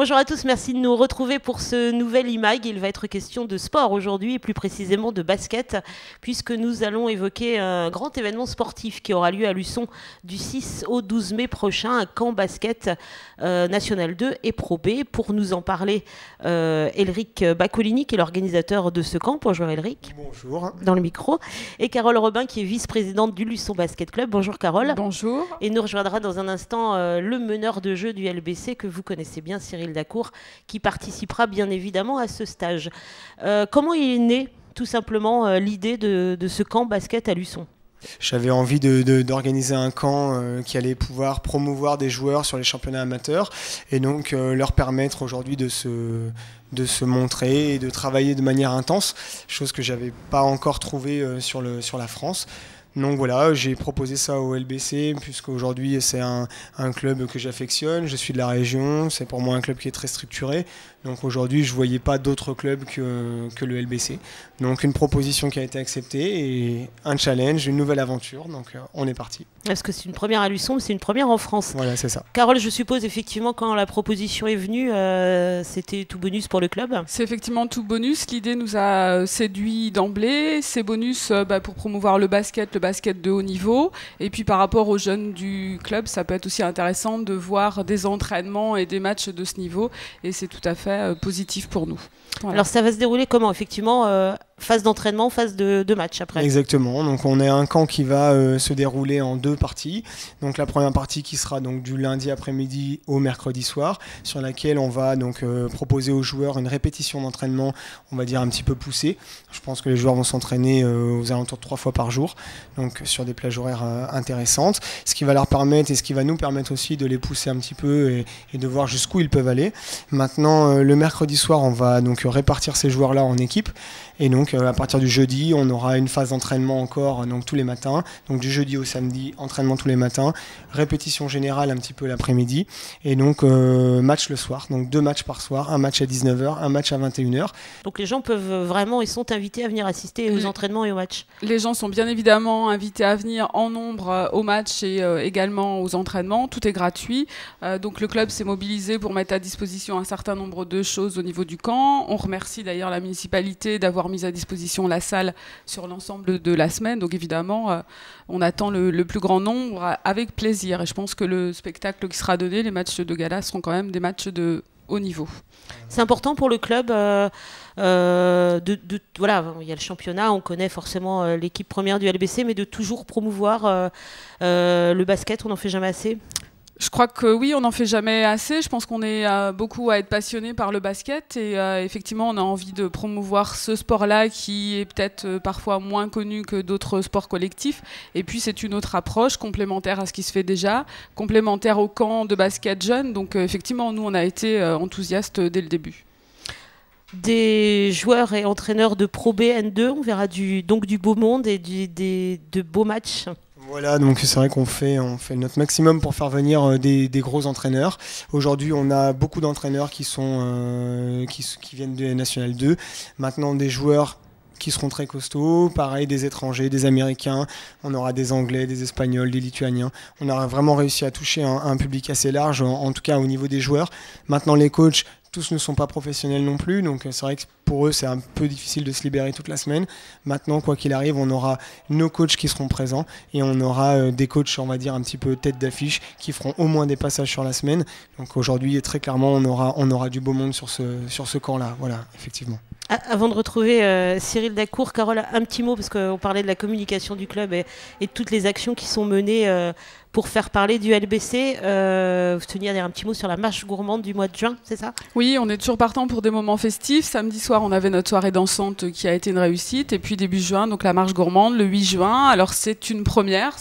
Bonjour à tous, merci de nous retrouver pour ce nouvel IMAG. Il va être question de sport aujourd'hui et plus précisément de basket puisque nous allons évoquer un grand événement sportif qui aura lieu à Luçon du 6 au 12 mai prochain, un camp basket National 2 et Pro B. Pour nous en parler, Elric Baccolini qui est l'organisateur de ce camp. Bonjour Elric. Bonjour. Dans le micro. Et Carole Robin qui est vice-présidente du Luçon Basket Club. Bonjour Carole. Bonjour. Et nous rejoindra dans un instant le meneur de jeu du LBC que vous connaissez bien, Cyril Dacour, qui participera bien évidemment à ce stage. Comment il est né, tout simplement, l'idée de ce camp basket à Luçon ? J'avais envie d'organiser un camp qui allait pouvoir promouvoir des joueurs sur les championnats amateurs et donc leur permettre aujourd'hui de se montrer et de travailler de manière intense, chose que j'avais pas encore trouvée sur la France. Donc voilà, j'ai proposé ça au LBC puisqu'aujourd'hui c'est un club que j'affectionne, je suis de la région, c'est pour moi un club qui est très structuré. Donc aujourd'hui je ne voyais pas d'autres clubs que le LBC. Donc une proposition qui a été acceptée et un challenge, une nouvelle aventure, donc on est parti. Est-ce que c'est une première à Luçon, mais c'est une première en France ? Voilà, c'est ça. Carole, je suppose effectivement quand la proposition est venue, c'était tout bonus pour le club ? C'est effectivement tout bonus. L'idée nous a séduit d'emblée. C'est bonus pour promouvoir le basket de haut niveau. Et puis par rapport aux jeunes du club, ça peut être aussi intéressant de voir des entraînements et des matchs de ce niveau. Et c'est tout à fait positif pour nous. Voilà. Alors ça va se dérouler comment ? Effectivement, phase d'entraînement, phase de match après. Exactement, donc on est un camp qui va se dérouler en deux parties. Donc la première partie qui sera donc du lundi après-midi au mercredi soir, sur laquelle on va donc proposer aux joueurs une répétition d'entraînement, on va dire un petit peu poussée. Je pense que les joueurs vont s'entraîner aux alentours de 3 fois par jour, donc sur des plages horaires intéressantes, ce qui va leur permettre et ce qui va nous permettre aussi de les pousser un petit peu et de voir jusqu'où ils peuvent aller. Maintenant, le mercredi soir, on va donc répartir ces joueurs-là en équipe. Et donc à partir du jeudi, on aura une phase d'entraînement encore donc tous les matins. Donc du jeudi au samedi, entraînement tous les matins, répétition générale un petit peu l'après-midi et donc match le soir. Donc 2 matchs par soir, un match à 19h, un match à 21h. Donc les gens peuvent vraiment, ils sont invités à venir assister aux entraînements et aux matchs. Les gens sont bien évidemment invités à venir en nombre aux matchs et également aux entraînements. Tout est gratuit. Donc le club s'est mobilisé pour mettre à disposition un certain nombre de choses au niveau du camp. On remercie d'ailleurs la municipalité d'avoir mis à disposition la salle sur l'ensemble de la semaine. Donc évidemment, on attend le plus grand nombre avec plaisir. Et je pense que le spectacle qui sera donné, les matchs de gala, seront quand même des matchs de haut niveau. C'est important pour le club. Voilà, il y a le championnat, on connaît forcément l'équipe première du LBC, mais de toujours promouvoir le basket, on n'en fait jamais assez. Je crois que oui, on n'en fait jamais assez. Je pense qu'on est beaucoup à être passionné par le basket et effectivement, on a envie de promouvoir ce sport-là qui est peut-être parfois moins connu que d'autres sports collectifs. Et puis, c'est une autre approche complémentaire à ce qui se fait déjà, complémentaire au camp de basket jeunes. Donc, effectivement, nous, on a été enthousiastes dès le début. Des joueurs et entraîneurs de Pro B N2, on verra donc du beau monde et de beaux matchs. Voilà, donc c'est vrai qu'on fait notre maximum pour faire venir des gros entraîneurs. Aujourd'hui, on a beaucoup d'entraîneurs qui viennent de National 2. Maintenant, des joueurs qui seront très costauds, pareil, des étrangers, des Américains, on aura des Anglais, des Espagnols, des Lituaniens. On a vraiment réussi à toucher un public assez large, en tout cas au niveau des joueurs. Maintenant, les coachs, tous ne sont pas professionnels non plus, donc c'est vrai que pour eux c'est un peu difficile de se libérer toute la semaine. Maintenant, quoi qu'il arrive, on aura nos coachs qui seront présents et on aura des coachs, on va dire un petit peu tête d'affiche, qui feront au moins des passages sur la semaine. Donc aujourd'hui, très clairement, on aura du beau monde sur ce camp-là. Voilà, effectivement. Avant de retrouver Cyril Dacour, Carole, un petit mot, parce qu'on parlait de la communication du club et de toutes les actions qui sont menées pour faire parler du LBC. Vous teniez à dire un petit mot sur la marche gourmande du mois de juin, c'est ça ? Oui, on est toujours partant pour des moments festifs. Samedi soir, on avait notre soirée dansante qui a été une réussite. Et puis début juin, donc la marche gourmande, le 8 juin. Alors c'est une première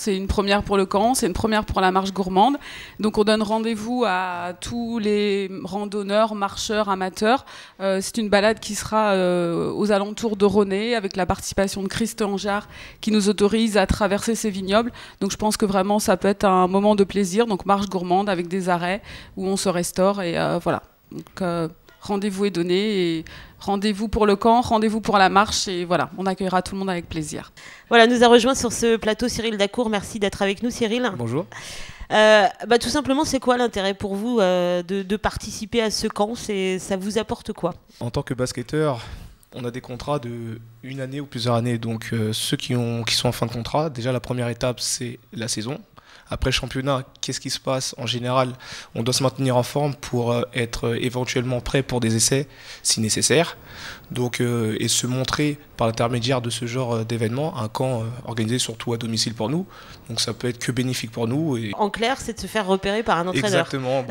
pour le camp, c'est une première pour la marche gourmande. Donc on donne rendez-vous à tous les randonneurs, marcheurs, amateurs. C'est une balade qui sera aux alentours de Roné, avec la participation de Christ Angeard qui nous autorise à traverser ces vignobles. Donc je pense que vraiment ça peut être un moment de plaisir. Donc marche gourmande avec des arrêts où on se restaure et voilà. Donc rendez-vous est donné et rendez-vous pour le camp, rendez-vous pour la marche et voilà, on accueillera tout le monde avec plaisir. Voilà, nous a rejoint sur ce plateau Cyril Dacour. Merci d'être avec nous, Cyril. Bonjour. Tout simplement, c'est quoi l'intérêt pour vous de participer à ce camp? Ça vous apporte quoi? En tant que basketteur, on a des contrats de 1 année ou plusieurs années. Donc ceux qui sont en fin de contrat, déjà la première étape, c'est la saison. Après championnat, qu'est-ce qui se passe? En général, on doit se maintenir en forme pour être éventuellement prêt pour des essais si nécessaire. Donc, et se montrer par l'intermédiaire de ce genre d'événement, un camp organisé surtout à domicile pour nous. Donc ça peut être que bénéfique pour nous. Et... En clair, c'est de se faire repérer par un entraîneur. Exactement,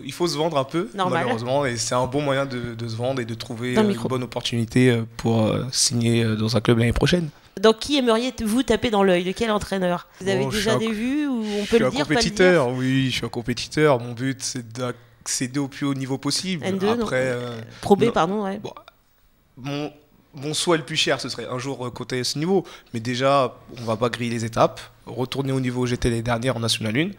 il faut se vendre un peu, malheureusement. Et c'est un bon moyen de se vendre et de trouver une bonne opportunité pour signer dans un club l'année prochaine. Donc qui aimeriez-vous taper dans l'œil? De quel entraîneur? Vous avez déjà des vues ou on peut le dire, pas le dire? Je suis un compétiteur, oui, je suis un compétiteur. Mon but, c'est d'accéder au plus haut niveau possible. N2, après, Pro B, pardon, ouais. Bon, mon souhait le plus cher, ce serait un jour côté ce niveau. Mais déjà, on va pas griller les étapes. Retourner au niveau où j'étais l'année dernière en National 1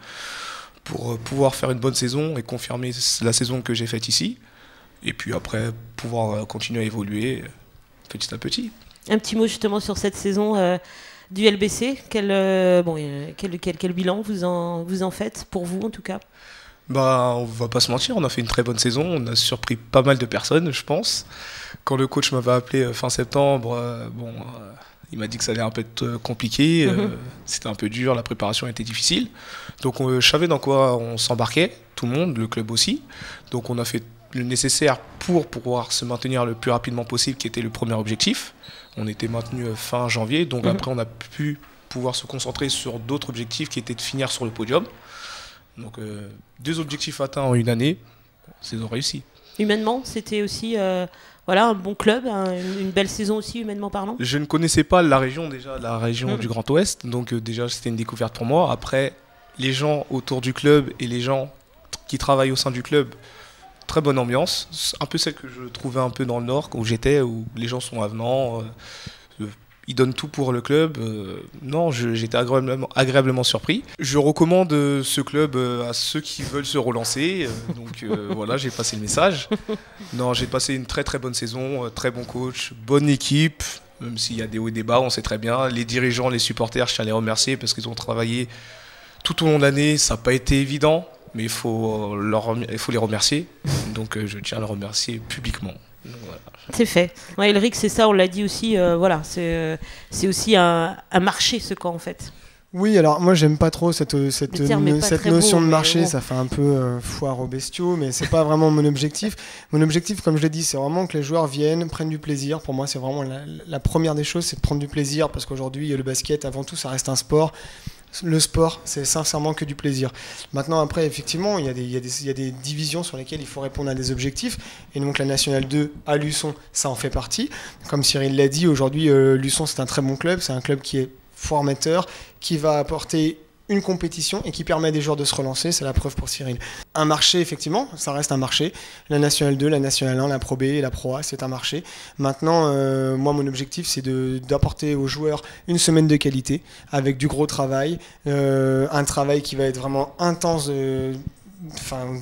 pour pouvoir faire une bonne saison et confirmer la saison que j'ai faite ici. Et puis après, pouvoir continuer à évoluer petit à petit. Un petit mot justement sur cette saison du LBC. Quel bilan vous en faites, pour vous en tout cas? On va pas se mentir, on a fait une très bonne saison, on a surpris pas mal de personnes, je pense. Quand le coach m'avait appelé fin septembre, il m'a dit que ça allait un peu être compliqué, c'était un peu dur, la préparation était difficile. Donc je savais dans quoi on s'embarquait, tout le monde, le club aussi. Donc on a fait le nécessaire pour pouvoir se maintenir le plus rapidement possible, qui était le premier objectif. On était maintenu fin janvier, donc après on a pu pouvoir se concentrer sur d'autres objectifs qui étaient de finir sur le podium. Donc 2 objectifs atteints en 1 année, saison réussie. Humainement, c'était aussi un bon club, une belle saison aussi humainement parlant. Je ne connaissais pas la région du Grand Ouest, donc déjà c'était une découverte pour moi. Après, les gens autour du club et les gens qui travaillent au sein du club, très bonne ambiance, un peu celle que je trouvais un peu dans le Nord où j'étais, où les gens sont avenants, ils donnent tout pour le club. J'étais agréablement surpris. Je recommande ce club à ceux qui veulent se relancer, voilà, j'ai passé le message. J'ai passé une très très bonne saison, très bon coach, bonne équipe, même s'il y a des hauts et des bas, on sait très bien. Les dirigeants, les supporters, je tiens à les remercier parce qu'ils ont travaillé tout au long de l'année, ça n'a pas été évident. Mais il faut les remercier, donc je tiens à les remercier publiquement. Voilà. C'est fait. Ouais, Elric, c'est ça, on l'a dit aussi, c'est aussi un marché ce camp en fait. Oui, alors moi j'aime pas trop cette notion de marché, ça fait un peu foire aux bestiaux, mais c'est pas vraiment mon objectif. Mon objectif, comme je l'ai dit, c'est vraiment que les joueurs viennent, prennent du plaisir. Pour moi, c'est vraiment la première des choses, c'est de prendre du plaisir, parce qu'aujourd'hui, le basket, avant tout, ça reste un sport. Le sport, c'est sincèrement que du plaisir. Maintenant, après, effectivement, il y a des divisions sur lesquelles il faut répondre à des objectifs. Et donc, la Nationale 2 à Luçon, ça en fait partie. Comme Cyril l'a dit, aujourd'hui, Luçon, c'est un très bon club. C'est un club qui est formateur, qui va apporter une compétition et qui permet à des joueurs de se relancer, c'est la preuve pour Cyril. Un marché, effectivement, ça reste un marché. La Nationale 2, la Nationale 1, la Pro B et la Pro A, c'est un marché. Maintenant, moi, mon objectif, c'est d'apporter aux joueurs une semaine de qualité, avec du gros travail, un travail qui va être vraiment intense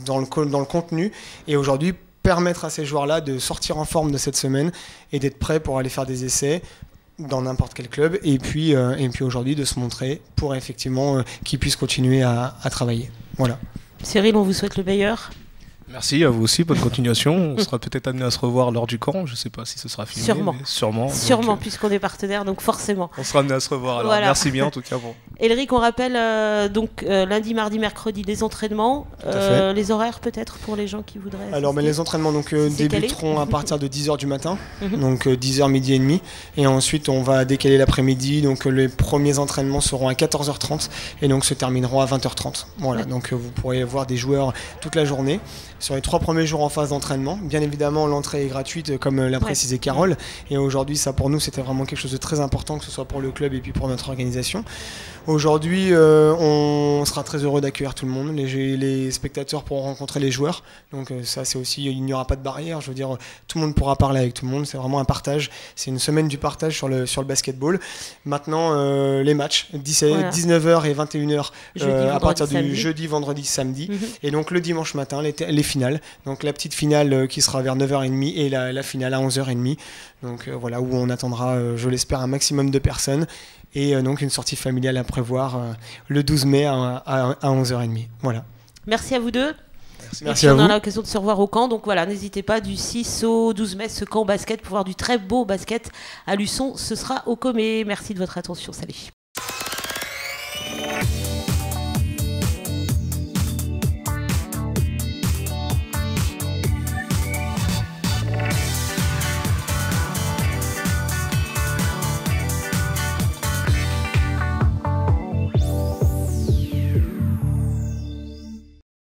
dans le contenu. Et aujourd'hui, permettre à ces joueurs-là de sortir en forme de cette semaine et d'être prêts pour aller faire des essais dans n'importe quel club, et puis aujourd'hui de se montrer pour effectivement qu'ils puissent continuer à travailler. Voilà. Cyril, on vous souhaite le meilleur. Merci à vous aussi, bonne continuation. On sera peut-être amené à se revoir lors du camp. Je ne sais pas si ce sera filmé. Sûrement, puisqu'on est partenaire, donc forcément. On sera amené à se revoir. Alors, voilà. Merci bien en tout cas. Bon. Elric, on rappelle lundi, mardi, mercredi les entraînements, les horaires peut-être pour les gens qui voudraient. Alors, les entraînements débuteront à partir de 10h du matin, donc 10h, midi et demi. Et ensuite, on va décaler l'après-midi. Donc, les premiers entraînements seront à 14h30 et donc se termineront à 20h30. Voilà, donc vous pourrez voir des joueurs toute la journée. Sur les 3 premiers jours en phase d'entraînement, bien évidemment l'entrée est gratuite comme l'a précisé Carole, et aujourd'hui ça pour nous c'était vraiment quelque chose de très important, que ce soit pour le club et puis pour notre organisation. Aujourd'hui on sera très heureux d'accueillir tout le monde, les spectateurs pourront rencontrer les joueurs, donc ça c'est aussi, il n'y aura pas de barrière, je veux dire tout le monde pourra parler avec tout le monde, c'est vraiment un partage, c'est une semaine du partage sur le basketball. Maintenant les matchs, 19h et 21h à partir du jeudi, vendredi, samedi, et donc le dimanche matin les finales, donc la petite finale qui sera vers 9h30 et la finale à 11h30, donc voilà, où on attendra je l'espère un maximum de personnes, et donc une sortie familiale à prévoir le 12 mai à 11h30. Voilà. Merci à vous deux. Merci à vous. On a l'occasion de se revoir au camp, donc voilà, n'hésitez pas du 6 au 12 mai, ce camp basket, pour voir du très beau basket à Luçon, ce sera au Comé. Merci de votre attention, salut.